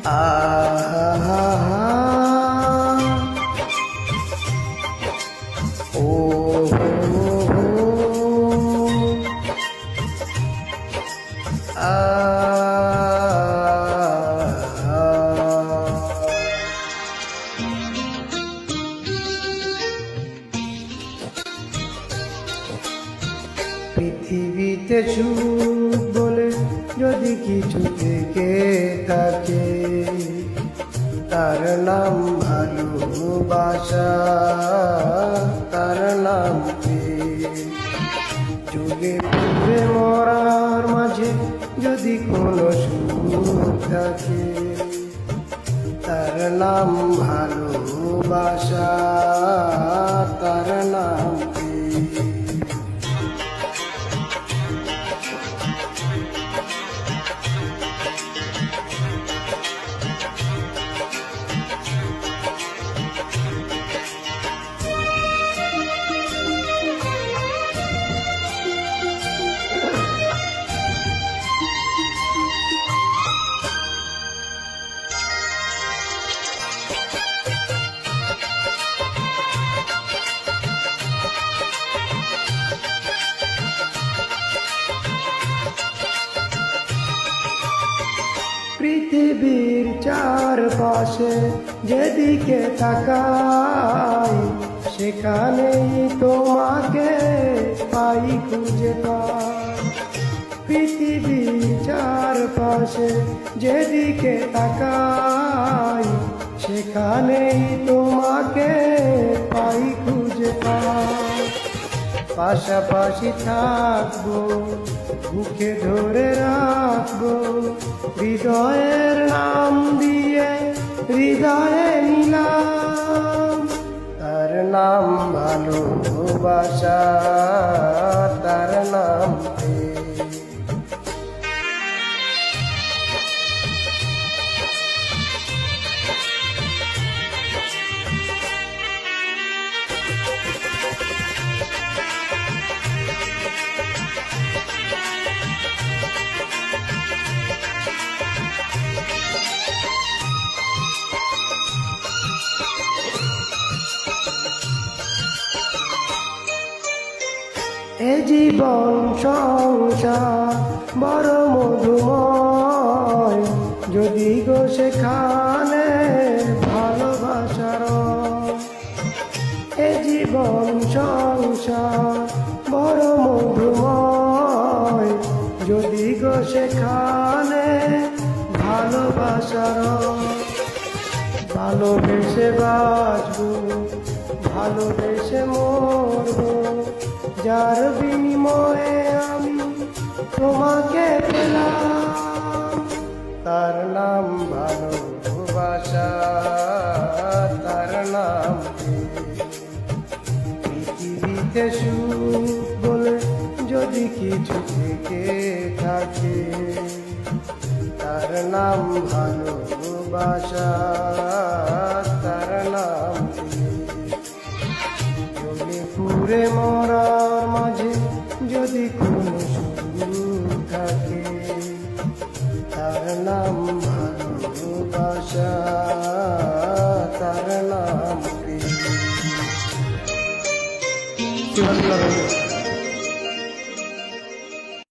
আহা ও পৃথিবীতে সুখ বলে যদি কিছু থেকে থাকে তার নাম ভালোবাসা, তার নাম যুগে পূর্বে মরার মাঝে যদি কোনো সুখ থাকে তার নাম ভালোবাসা, তার নাম পৃথিবীর চারপাশে যেদিকে তাকাই সেখানেই তোমাকে পাই, খুঁজে পাই। পৃথিবীর চারপাশে যেদিকে তাকাই সেখানেই তোমাকে পাই, খুঁজে পাই। পাশাপাশি থাকবো, বুকে ধরে রাখবো, হৃদয়ের নাম দিয়ে হৃদয়ে নিলাম তার নাম ভালোবাসা, তার নাম এ জীবন সংসার বড় মধুময় যদি গো সেখানে ভালোবাসার। এ জীবন সংসার বড় মধুময় যদি গো সেখানে ভালোবাসার। ভালোবেসে বাঁচবো, ভালোবেসে মরবো, যার বিনিময়ে আমি তোমাকে পেলাম তার নাম ভালোবাসা, তার নাম পৃথিবীতে সুখ বলে যদি কিছু থেকে থাকে তার নাম ভালোবাসা, তার নাম জলে পুরে মরা